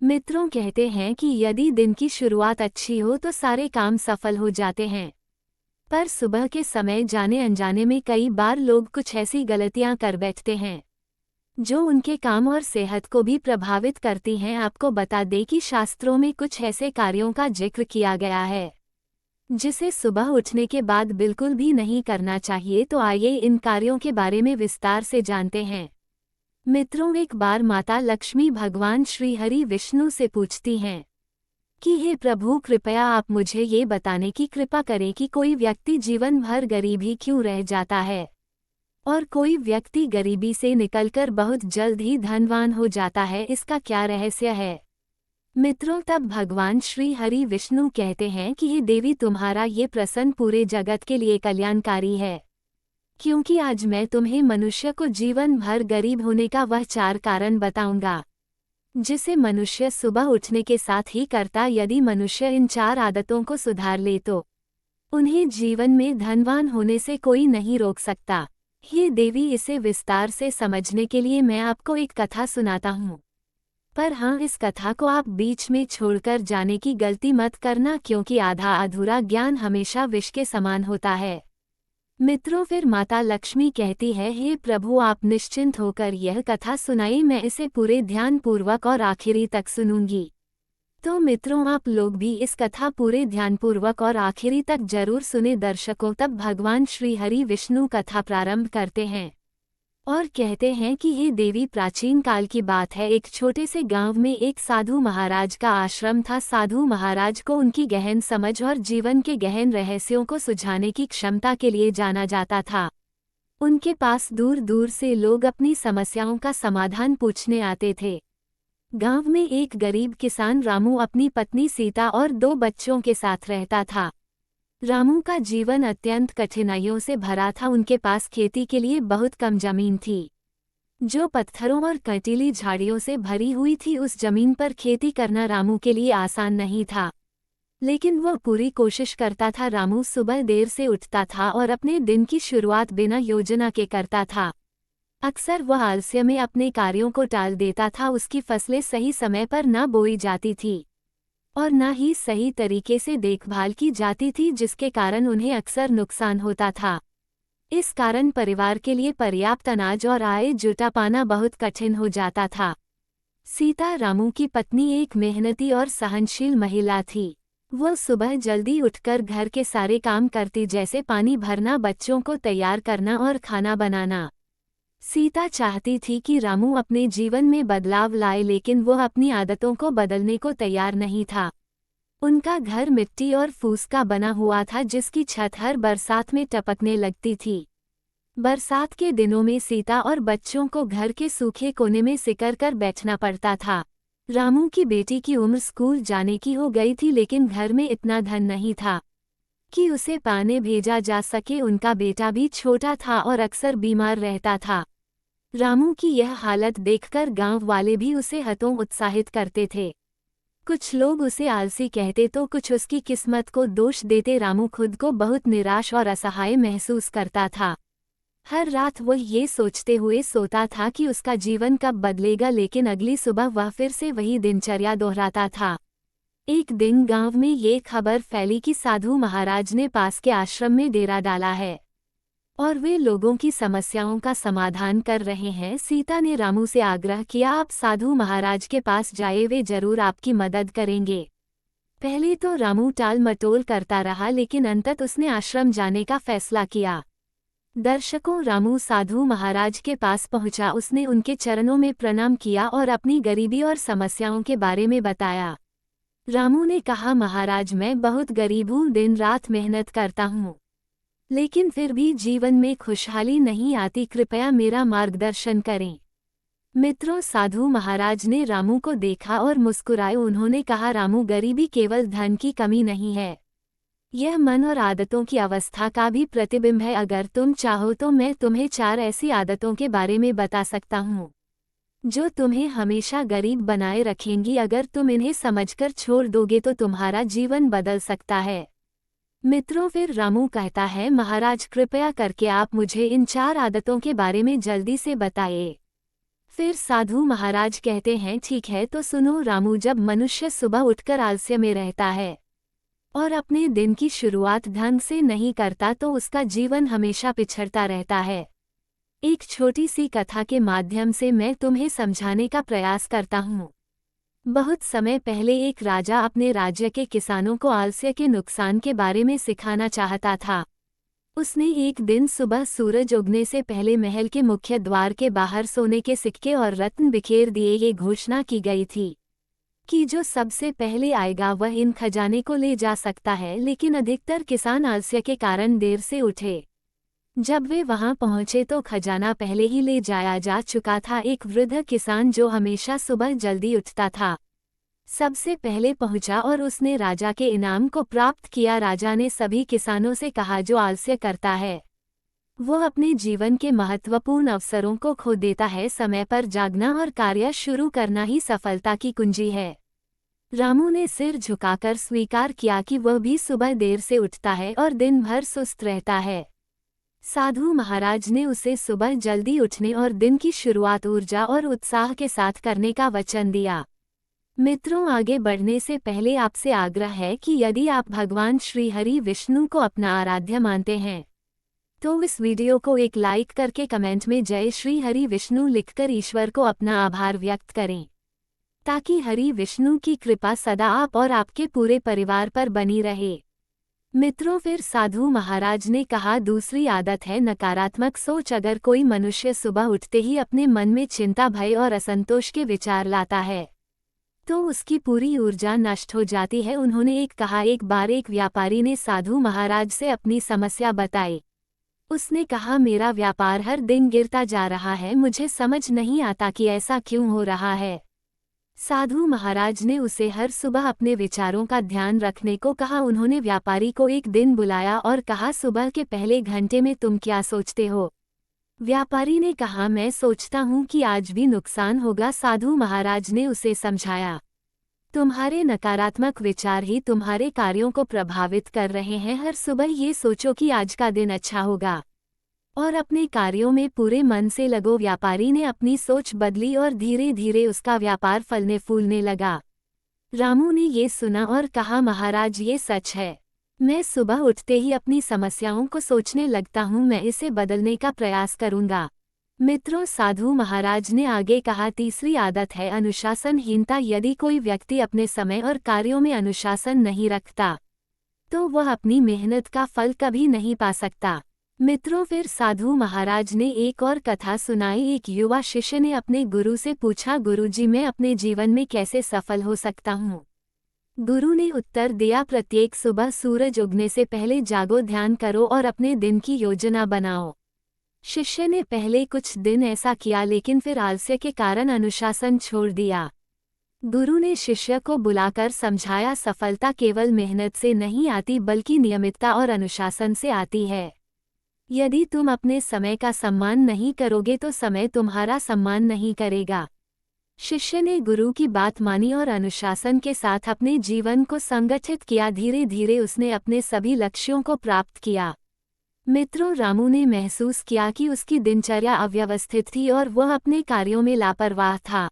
मित्रों कहते हैं कि यदि दिन की शुरुआत अच्छी हो तो सारे काम सफल हो जाते हैं। पर सुबह के समय जाने अनजाने में कई बार लोग कुछ ऐसी गलतियां कर बैठते हैं जो उनके काम और सेहत को भी प्रभावित करती हैं। आपको बता दें कि शास्त्रों में कुछ ऐसे कार्यों का जिक्र किया गया है जिसे सुबह उठने के बाद बिल्कुल भी नहीं करना चाहिए। तो आइए इन कार्यों के बारे में विस्तार से जानते हैं। मित्रों, एक बार माता लक्ष्मी भगवान श्री हरि विष्णु से पूछती हैं कि हे प्रभु, कृपया आप मुझे ये बताने की कृपा करें कि कोई व्यक्ति जीवन भर गरीब ही क्यों रह जाता है और कोई व्यक्ति गरीबी से निकलकर बहुत जल्द ही धनवान हो जाता है। इसका क्या रहस्य है? मित्रों, तब भगवान श्री हरि विष्णु कहते हैं कि हे देवी, तुम्हारा ये प्रश्न पूरे जगत के लिए कल्याणकारी है, क्योंकि आज मैं तुम्हें मनुष्य को जीवन भर गरीब होने का वह 4 कारण बताऊंगा जिसे मनुष्य सुबह उठने के साथ ही करता। यदि मनुष्य इन 4 आदतों को सुधार ले तो उन्हें जीवन में धनवान होने से कोई नहीं रोक सकता। हे देवी, इसे विस्तार से समझने के लिए मैं आपको एक कथा सुनाता हूँ। पर हाँ, इस कथा को आप बीच में छोड़कर जाने की गलती मत करना, क्योंकि आधा अधूरा ज्ञान हमेशा विष के समान होता है। मित्रों, फिर माता लक्ष्मी कहती है, हे प्रभु, आप निश्चिंत होकर यह कथा सुनाइए, मैं इसे पूरे ध्यानपूर्वक और आखिरी तक सुनूंगी। तो मित्रों, आप लोग भी इस कथा पूरे ध्यानपूर्वक और आखिरी तक जरूर सुने। दर्शकों, तब भगवान श्री हरि विष्णु कथा प्रारंभ करते हैं और कहते हैं कि हे देवी, प्राचीन काल की बात है। एक छोटे से गांव में एक साधु महाराज का आश्रम था। साधु महाराज को उनकी गहन समझ और जीवन के गहन रहस्यों को सुझाने की क्षमता के लिए जाना जाता था। उनके पास दूर दूर से लोग अपनी समस्याओं का समाधान पूछने आते थे। गांव में एक गरीब किसान रामू अपनी पत्नी सीता और 2 बच्चों के साथ रहता था। रामू का जीवन अत्यंत कठिनाइयों से भरा था। उनके पास खेती के लिए बहुत कम जमीन थी, जो पत्थरों और कंटीली झाड़ियों से भरी हुई थी। उस जमीन पर खेती करना रामू के लिए आसान नहीं था, लेकिन वह पूरी कोशिश करता था। रामू सुबह देर से उठता था और अपने दिन की शुरुआत बिना योजना के करता था। अक्सर वह आलस्य में अपने कार्यों को टाल देता था। उसकी फसलें सही समय पर न बोई जाती थी और न ही सही तरीके से देखभाल की जाती थी, जिसके कारण उन्हें अक्सर नुकसान होता था। इस कारण परिवार के लिए पर्याप्त अनाज और आय जुटा पाना बहुत कठिन हो जाता था। सीता, रामू की पत्नी, एक मेहनती और सहनशील महिला थी। वह सुबह जल्दी उठकर घर के सारे काम करती, जैसे पानी भरना, बच्चों को तैयार करना और खाना बनाना। सीता चाहती थी कि रामू अपने जीवन में बदलाव लाए, लेकिन वह अपनी आदतों को बदलने को तैयार नहीं था। उनका घर मिट्टी और फूस का बना हुआ था, जिसकी छत हर बरसात में टपकने लगती थी। बरसात के दिनों में सीता और बच्चों को घर के सूखे कोने में सिकर कर बैठना पड़ता था। रामू की बेटी की उम्र स्कूल जाने की हो गई थी, लेकिन घर में इतना धन नहीं था कि उसे पाने भेजा जा सके। उनका बेटा भी छोटा था और अक्सर बीमार रहता था। रामू की यह हालत देखकर गांव वाले भी उसे हतोत्साहित करते थे। कुछ लोग उसे आलसी कहते तो कुछ उसकी किस्मत को दोष देते। रामू खुद को बहुत निराश और असहाय महसूस करता था। हर रात वह ये सोचते हुए सोता था कि उसका जीवन कब बदलेगा, लेकिन अगली सुबह वह फिर से वही दिनचर्या दोहराता था। एक दिन गांव में ये खबर फैली कि साधु महाराज ने पास के आश्रम में डेरा डाला है और वे लोगों की समस्याओं का समाधान कर रहे हैं। सीता ने रामू से आग्रह किया, आप साधु महाराज के पास जाइए, वे जरूर आपकी मदद करेंगे। पहले तो रामू टाल मटोल करता रहा, लेकिन अंततः उसने आश्रम जाने का फैसला किया। दर्शकों, रामू साधु महाराज के पास पहुंचा। उसने उनके चरणों में प्रणाम किया और अपनी गरीबी और समस्याओं के बारे में बताया। रामू ने कहा, महाराज, मैं बहुत गरीब हूँ, दिन रात मेहनत करता हूँ, लेकिन फिर भी जीवन में खुशहाली नहीं आती, कृपया मेरा मार्गदर्शन करें। मित्रों, साधु महाराज ने रामू को देखा और मुस्कुराए। उन्होंने कहा, रामू, गरीबी केवल धन की कमी नहीं है, यह मन और आदतों की अवस्था का भी प्रतिबिंब है। अगर तुम चाहो तो मैं तुम्हें 4 ऐसी आदतों के बारे में बता सकता हूँ जो तुम्हें हमेशा गरीब बनाए रखेंगी। अगर तुम इन्हें समझकर छोड़ दोगे तो तुम्हारा जीवन बदल सकता है। मित्रों, फिर रामू कहता है, महाराज, कृपया करके आप मुझे इन 4 आदतों के बारे में जल्दी से बताइए। फिर साधु महाराज कहते हैं, ठीक है तो सुनो रामू, जब मनुष्य सुबह उठकर आलस्य में रहता है और अपने दिन की शुरुआत ढंग से नहीं करता तो उसका जीवन हमेशा पिछड़ता रहता है। एक छोटी सी कथा के माध्यम से मैं तुम्हें समझाने का प्रयास करता हूँ। बहुत समय पहले एक राजा अपने राज्य के किसानों को आलस्य के नुकसान के बारे में सिखाना चाहता था। उसने एक दिन सुबह सूरज उगने से पहले महल के मुख्य द्वार के बाहर सोने के सिक्के और रत्न बिखेर दिए। ये घोषणा की गई थी कि जो सबसे पहले आएगा वह इन खजाने को ले जा सकता है। लेकिन अधिकतर किसान आलस्य के कारण देर से उठे। जब वे वहां पहुंचे तो खजाना पहले ही ले जाया जा चुका था। एक वृद्ध किसान जो हमेशा सुबह जल्दी उठता था, सबसे पहले पहुंचा और उसने राजा के इनाम को प्राप्त किया। राजा ने सभी किसानों से कहा, जो आलस्य करता है वो अपने जीवन के महत्वपूर्ण अवसरों को खो देता है। समय पर जागना और कार्य शुरू करना ही सफलता की कुंजी है। रामू ने सिर झुकाकर स्वीकार किया कि वह भी सुबह देर से उठता है और दिन भर सुस्त रहता है। साधु महाराज ने उसे सुबह जल्दी उठने और दिन की शुरुआत ऊर्जा और उत्साह के साथ करने का वचन दिया। मित्रों, आगे बढ़ने से पहले आपसे आग्रह है कि यदि आप भगवान श्री हरि विष्णु को अपना आराध्य मानते हैं तो इस वीडियो को एक लाइक करके कमेंट में जय श्री हरि विष्णु लिखकर ईश्वर को अपना आभार व्यक्त करें, ताकि हरि विष्णु की कृपा सदा आप और आपके पूरे परिवार पर बनी रहे। मित्रों, फिर साधु महाराज ने कहा, दूसरी आदत है नकारात्मक सोच। अगर कोई मनुष्य सुबह उठते ही अपने मन में चिंता, भय और असंतोष के विचार लाता है तो उसकी पूरी ऊर्जा नष्ट हो जाती है। उन्होंने कहा, एक बार एक व्यापारी ने साधु महाराज से अपनी समस्या बताई। उसने कहा, मेरा व्यापार हर दिन गिरता जा रहा है, मुझे समझ नहीं आता कि ऐसा क्यों हो रहा है। साधु महाराज ने उसे हर सुबह अपने विचारों का ध्यान रखने को कहा। उन्होंने व्यापारी को एक दिन बुलाया और कहा, सुबह के पहले घंटे में तुम क्या सोचते हो? व्यापारी ने कहा, मैं सोचता हूँ कि आज भी नुकसान होगा। साधु महाराज ने उसे समझाया, तुम्हारे नकारात्मक विचार ही तुम्हारे कार्यों को प्रभावित कर रहे हैं। हर सुबह ये सोचो कि आज का दिन अच्छा होगा और अपने कार्यों में पूरे मन से लगो। व्यापारी ने अपनी सोच बदली और धीरे धीरे उसका व्यापार फलने फूलने लगा। रामू ने ये सुना और कहा, महाराज ये सच है, मैं सुबह उठते ही अपनी समस्याओं को सोचने लगता हूँ, मैं इसे बदलने का प्रयास करूँगा। मित्रों, साधु महाराज ने आगे कहा, तीसरी आदत है अनुशासनहीनता। यदि कोई व्यक्ति अपने समय और कार्यों में अनुशासन नहीं रखता तो वह अपनी मेहनत का फल कभी नहीं पा सकता। मित्रों, फिर साधु महाराज ने एक और कथा सुनाई। एक युवा शिष्य ने अपने गुरु से पूछा, गुरुजी, मैं अपने जीवन में कैसे सफल हो सकता हूँ? गुरु ने उत्तर दिया, प्रत्येक सुबह सूरज उगने से पहले जागो, ध्यान करो और अपने दिन की योजना बनाओ। शिष्य ने पहले कुछ दिन ऐसा किया, लेकिन फिर आलस्य के कारण अनुशासन छोड़ दिया। गुरु ने शिष्य को बुलाकर समझाया, सफलता केवल मेहनत से नहीं आती बल्कि नियमितता और अनुशासन से आती है। यदि तुम अपने समय का सम्मान नहीं करोगे तो समय तुम्हारा सम्मान नहीं करेगा। शिष्य ने गुरु की बात मानी और अनुशासन के साथ अपने जीवन को संगठित किया। धीरे धीरे उसने अपने सभी लक्ष्यों को प्राप्त किया। मित्रों, रामू ने महसूस किया कि उसकी दिनचर्या अव्यवस्थित थी और वह अपने कार्यों में लापरवाह था।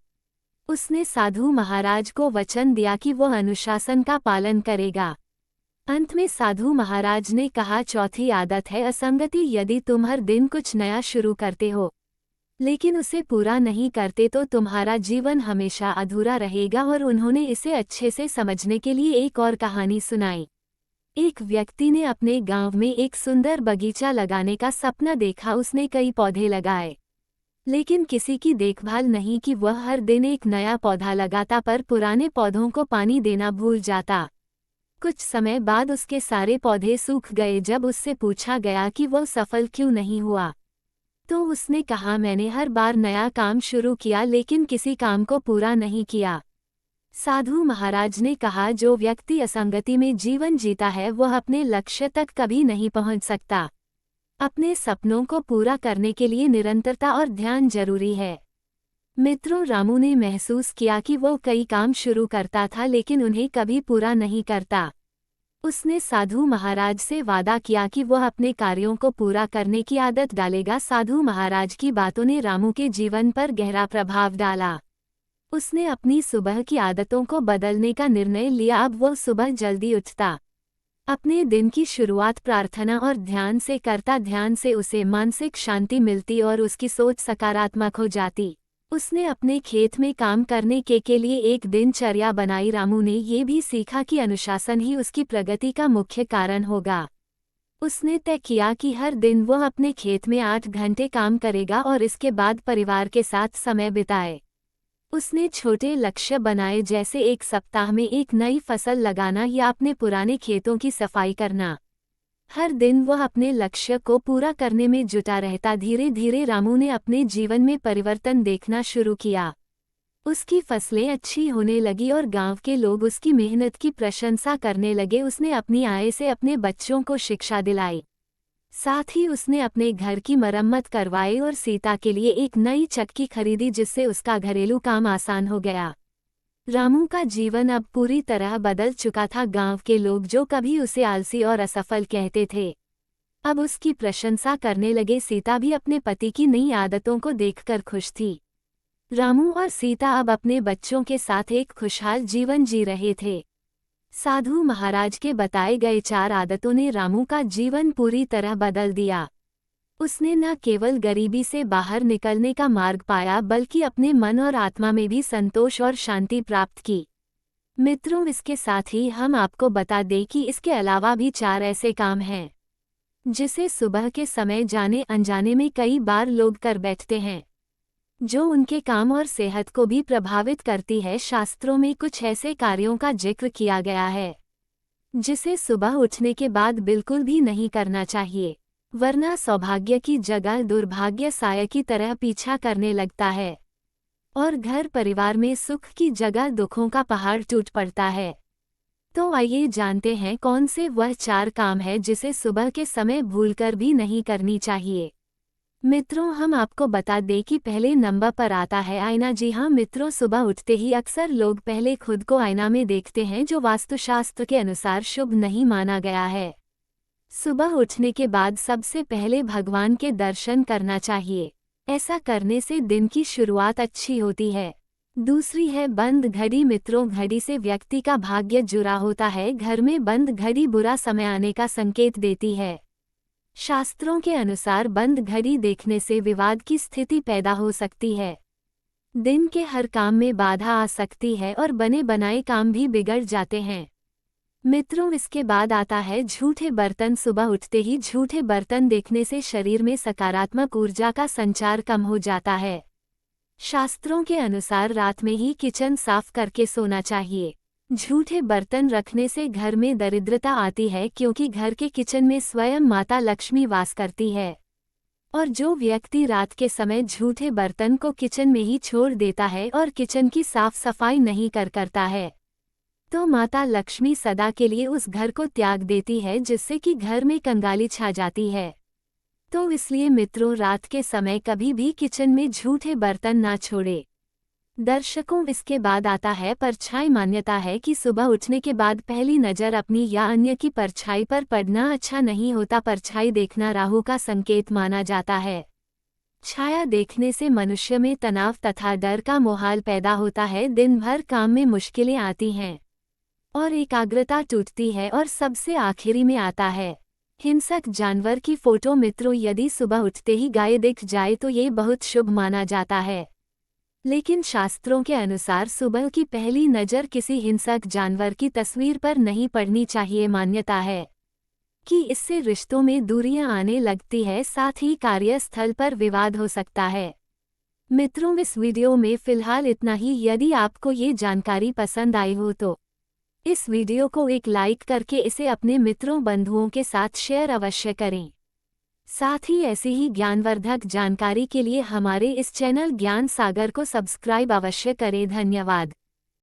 उसने साधु महाराज को वचन दिया कि वह अनुशासन का पालन करेगा। अंत में साधु महाराज ने कहा, चौथी आदत है असंगति। यदि तुम हर दिन कुछ नया शुरू करते हो लेकिन उसे पूरा नहीं करते तो तुम्हारा जीवन हमेशा अधूरा रहेगा। और उन्होंने इसे अच्छे से समझने के लिए एक और कहानी सुनाई। एक व्यक्ति ने अपने गांव में एक सुंदर बगीचा लगाने का सपना देखा। उसने कई पौधे लगाए लेकिन किसी की देखभाल नहीं की। वह हर दिन एक नया पौधा लगाता पर पुराने पौधों को पानी देना भूल जाता। कुछ समय बाद उसके सारे पौधे सूख गए। जब उससे पूछा गया कि वह सफल क्यों नहीं हुआ तो उसने कहा, मैंने हर बार नया काम शुरू किया लेकिन किसी काम को पूरा नहीं किया। साधु महाराज ने कहा, जो व्यक्ति असंगति में जीवन जीता है वह अपने लक्ष्य तक कभी नहीं पहुंच सकता। अपने सपनों को पूरा करने के लिए निरंतरता और ध्यान जरूरी है। मित्रों, रामू ने महसूस किया कि वो कई काम शुरू करता था लेकिन उन्हें कभी पूरा नहीं करता। उसने साधु महाराज से वादा किया कि वह अपने कार्यों को पूरा करने की आदत डालेगा। साधु महाराज की बातों ने रामू के जीवन पर गहरा प्रभाव डाला। उसने अपनी सुबह की आदतों को बदलने का निर्णय लिया। अब वह सुबह जल्दी उठता, अपने दिन की शुरुआत प्रार्थना और ध्यान से करता। ध्यान से उसे मानसिक शांति मिलती और उसकी सोच सकारात्मक हो जाती। उसने अपने खेत में काम करने के लिए एक दिनचर्या बनाई। रामू ने ये भी सीखा कि अनुशासन ही उसकी प्रगति का मुख्य कारण होगा। उसने तय किया कि हर दिन वह अपने खेत में 8 घंटे काम करेगा और इसके बाद परिवार के साथ समय बिताए। उसने छोटे लक्ष्य बनाए, जैसे एक सप्ताह में एक नई फसल लगाना या अपने पुराने खेतों की सफाई करना। हर दिन वह अपने लक्ष्य को पूरा करने में जुटा रहता। धीरे धीरे रामू ने अपने जीवन में परिवर्तन देखना शुरू किया। उसकी फसलें अच्छी होने लगी और गांव के लोग उसकी मेहनत की प्रशंसा करने लगे। उसने अपनी आय से अपने बच्चों को शिक्षा दिलाई। साथ ही उसने अपने घर की मरम्मत करवाई और सीता के लिए एक नई चक्की खरीदी, जिससे उसका घरेलू काम आसान हो गया। रामू का जीवन अब पूरी तरह बदल चुका था। गांव के लोग जो कभी उसे आलसी और असफल कहते थे, अब उसकी प्रशंसा करने लगे। सीता भी अपने पति की नई आदतों को देखकर खुश थी। रामू और सीता अब अपने बच्चों के साथ एक खुशहाल जीवन जी रहे थे। साधु महाराज के बताए गए 4 आदतों ने रामू का जीवन पूरी तरह बदल दिया। उसने न केवल गरीबी से बाहर निकलने का मार्ग पाया, बल्कि अपने मन और आत्मा में भी संतोष और शांति प्राप्त की। मित्रों, इसके साथ ही हम आपको बता दें कि इसके अलावा भी 4 ऐसे काम हैं जिसे सुबह के समय जाने अनजाने में कई बार लोग कर बैठते हैं, जो उनके काम और सेहत को भी प्रभावित करती है। शास्त्रों में कुछ ऐसे कार्यों का जिक्र किया गया है जिसे सुबह उठने के बाद बिल्कुल भी नहीं करना चाहिए, वरना सौभाग्य की जगह दुर्भाग्य साया की तरह पीछा करने लगता है और घर परिवार में सुख की जगह दुखों का पहाड़ टूट पड़ता है। तो आइए जानते हैं कौन से वह 4 काम है जिसे सुबह के समय भूलकर भी नहीं करनी चाहिए। मित्रों, हम आपको बता दें कि पहले नंबर पर आता है आईना। जी हाँ मित्रों, सुबह उठते ही अक्सर लोग पहले खुद को आईना में देखते हैं, जो वास्तुशास्त्र के अनुसार शुभ नहीं माना गया है। सुबह उठने के बाद सबसे पहले भगवान के दर्शन करना चाहिए। ऐसा करने से दिन की शुरुआत अच्छी होती है। दूसरी है बंद घड़ी। मित्रों, घड़ी से व्यक्ति का भाग्य जुड़ा होता है। घर में बंद घड़ी बुरा समय आने का संकेत देती है। शास्त्रों के अनुसार बंद घड़ी देखने से विवाद की स्थिति पैदा हो सकती है, दिन के हर काम में बाधा आ सकती है और बने बनाए काम भी बिगड़ जाते हैं। मित्रों, इसके बाद आता है झूठे बर्तन। सुबह उठते ही झूठे बर्तन देखने से शरीर में सकारात्मक ऊर्जा का संचार कम हो जाता है। शास्त्रों के अनुसार रात में ही किचन साफ करके सोना चाहिए। झूठे बर्तन रखने से घर में दरिद्रता आती है, क्योंकि घर के किचन में स्वयं माता लक्ष्मी वास करती है। और जो व्यक्ति रात के समय झूठे बर्तन को किचन में ही छोड़ देता है और किचन की साफ सफाई नहीं करता है, तो माता लक्ष्मी सदा के लिए उस घर को त्याग देती है, जिससे कि घर में कंगाली छा जाती है। तो इसलिए मित्रों, रात के समय कभी भी किचन में झूठे बर्तन ना छोड़े। दर्शकों, इसके बाद आता है परछाई। मान्यता है कि सुबह उठने के बाद पहली नज़र अपनी या अन्य की परछाई पर पड़ना अच्छा नहीं होता। परछाई देखना राहु का संकेत माना जाता है। छाया देखने से मनुष्य में तनाव तथा डर का माहौल पैदा होता है। दिन भर काम में मुश्किलें आती हैं और एकाग्रता टूटती है। और सबसे आखिरी में आता है हिंसक जानवर की फोटो। मित्रों, यदि सुबह उठते ही गाय दिख जाए तो ये बहुत शुभ माना जाता है, लेकिन शास्त्रों के अनुसार सुबह की पहली नज़र किसी हिंसक जानवर की तस्वीर पर नहीं पड़नी चाहिए। मान्यता है कि इससे रिश्तों में दूरियां आने लगती है, साथ ही कार्यस्थल पर विवाद हो सकता है। मित्रों, इस वीडियो में फिलहाल इतना ही। यदि आपको ये जानकारी पसंद आई हो तो इस वीडियो को एक लाइक करके इसे अपने मित्रों बंधुओं के साथ शेयर अवश्य करें। साथ ही ऐसी ही ज्ञानवर्धक जानकारी के लिए हमारे इस चैनल ज्ञान सागर को सब्सक्राइब अवश्य करें। धन्यवाद।